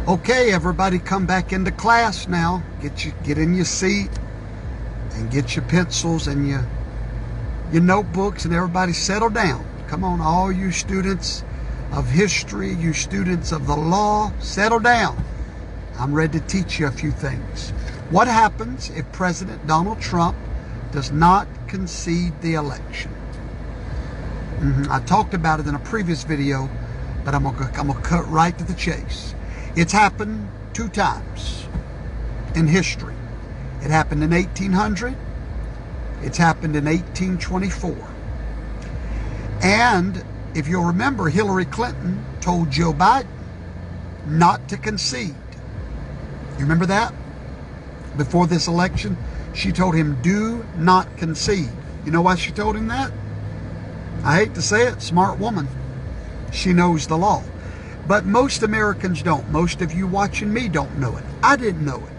Okay, everybody come back into class now. Get in your seat and get your pencils and your notebooks, and everybody settle down. Come on, all you students of history, you students of the law, settle down. I'm ready to teach you a few things. What happens if President Donald Trump does not concede the election? I talked about it in a previous video, but I'm gonna cut right to the chase. It's happened 2 times in history. It happened in 1800. It's happened in 1824. And if you'll remember, Hillary Clinton told Joe Biden not to concede. You remember that? Before this election, she told him, do not concede. You know why she told him that? I hate to say it, smart woman. She knows the law. But most Americans don't. Most of you watching me don't know it. I didn't know it.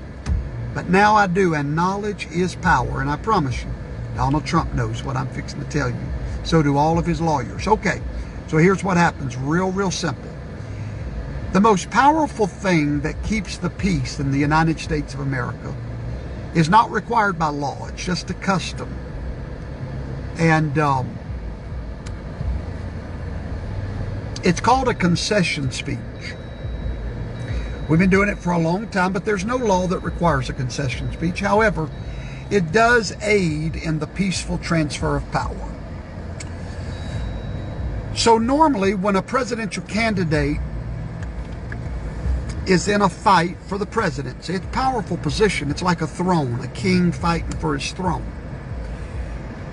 But now I do, and knowledge is power. And I promise you, Donald Trump knows what I'm fixing to tell you. So do all of his lawyers. Okay, so here's what happens. Real simple. The most powerful thing that keeps the peace in the United States of America is not required by law. It's just a custom. And it's called a concession speech. We've been doing it for a long time, but there's no law that requires a concession speech. However, it does aid in the peaceful transfer of power. So normally when a presidential candidate is in a fight for the presidency, it's a powerful position. It's like a throne, a king fighting for his throne.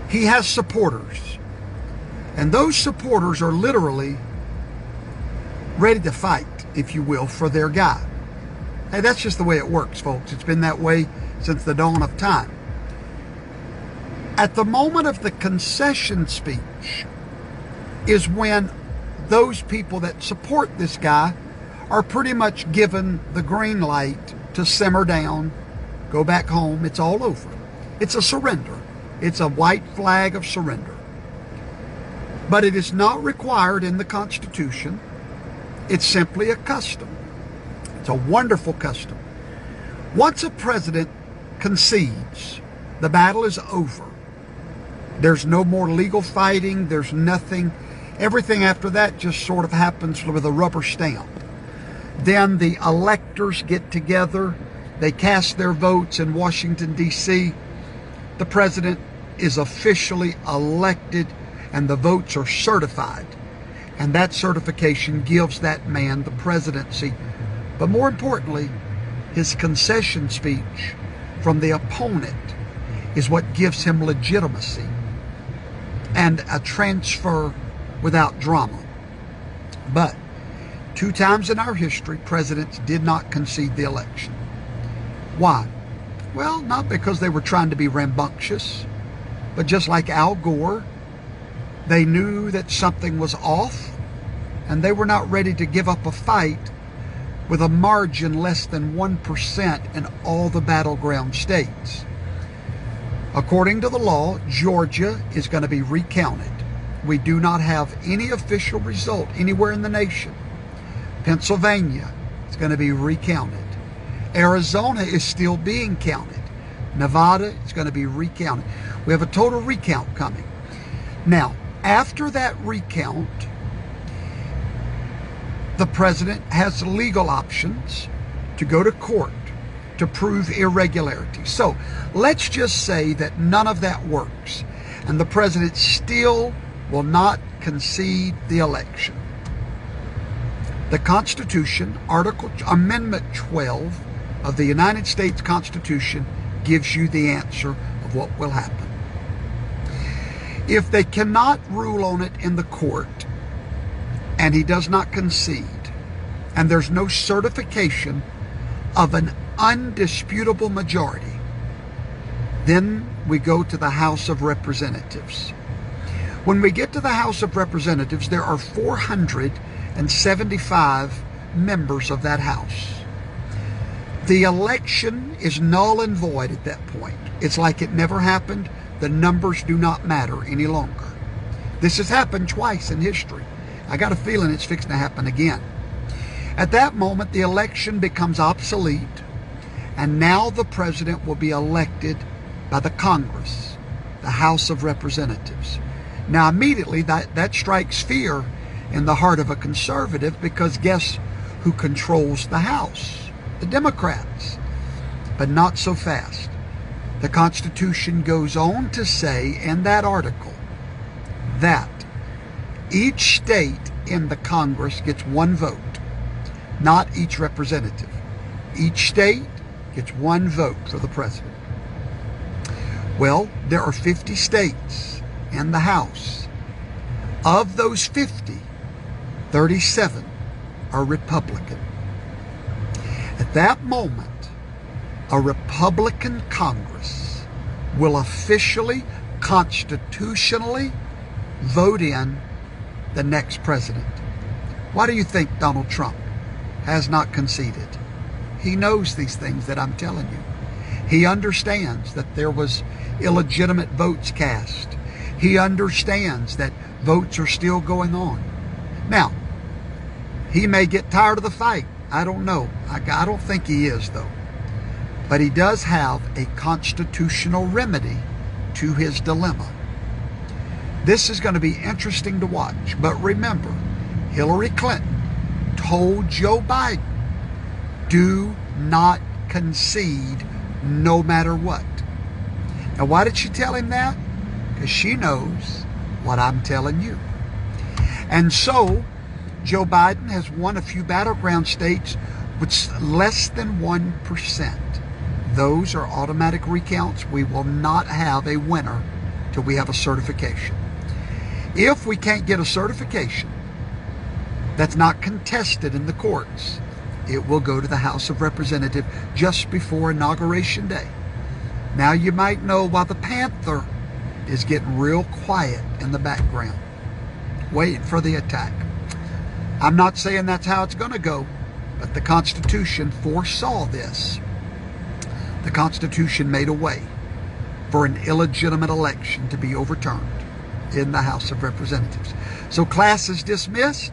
He has supporters. And those supporters are literally ready to fight, if you will, for their guy. Hey, that's just the way it works, folks. It's been that way since the dawn of time. At the moment of the concession speech is when those people that support this guy are pretty much given the green light to simmer down, go back home. It's all over. It's a surrender. It's a white flag of surrender. But it is not required in the Constitution. It's simply a custom. It's a wonderful custom. Once a president concedes, the battle is over. There's no more legal fighting. There's nothing. Everything after that just sort of happens with a rubber stamp. Then the electors get together. They cast their votes in Washington, D.C. The president is officially elected and the votes are certified. And that certification gives that man the presidency. But more importantly, his concession speech from the opponent is what gives him legitimacy and a transfer without drama. But 2 times in our history, presidents did not concede the election. Why? Well, not because they were trying to be rambunctious, but just like Al Gore, they knew that something was off, and they were not ready to give up a fight with a margin less than 1% in all the battleground states. According to the law, Georgia is going to be recounted. We do not have any official result anywhere in the nation. Pennsylvania is going to be recounted. Arizona is still being counted. Nevada is going to be recounted. We have a total recount coming. Now, after that recount, the president has legal options to go to court to prove irregularity. So let's just say that none of that works and the president still will not concede the election. The Constitution, Amendment 12 of the United States Constitution gives you the answer of what will happen. If they cannot rule on it in the court and he does not concede and there's no certification of an undisputable majority, then we go to the House of Representatives. When we get to the House of Representatives, there are 475 members of that House. The election is null and void at that point. It's like it never happened. The numbers do not matter any longer. This has happened twice in history. I got a feeling it's fixing to happen again. At that moment, the election becomes obsolete, and now the president will be elected by the Congress, the House of Representatives. Now, immediately, that strikes fear in the heart of a conservative, because guess who controls the House? The Democrats. But not so fast. The Constitution goes on to say in that article that each state in the Congress gets one vote, not each representative. Each state gets one vote for the president. Well, there are 50 states in the House. Of those 50, 37 are Republican. At that moment, a Republican Congress will officially, constitutionally vote in the next president. Why do you think Donald Trump has not conceded? He knows these things that I'm telling you. He understands that there was illegitimate votes cast. He understands that votes are still going on. Now, he may get tired of the fight. I don't know. I don't think he is, though. But he does have a constitutional remedy to his dilemma. This is going to be interesting to watch. But remember, Hillary Clinton told Joe Biden, do not concede no matter what. Now, why did she tell him that? Because she knows what I'm telling you. And so, Joe Biden has won a few battleground states with less than 1%. Those are automatic recounts. We will not have a winner till we have a certification. If we can't get a certification that's not contested in the courts, it will go to the House of Representatives just before Inauguration Day. Now you might know why the Panther is getting real quiet in the background, waiting for the attack. I'm not saying that's how it's going to go, but the Constitution foresaw this. The Constitution made a way for an illegitimate election to be overturned in the House of Representatives. So class is dismissed,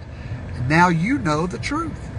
and now you know the truth.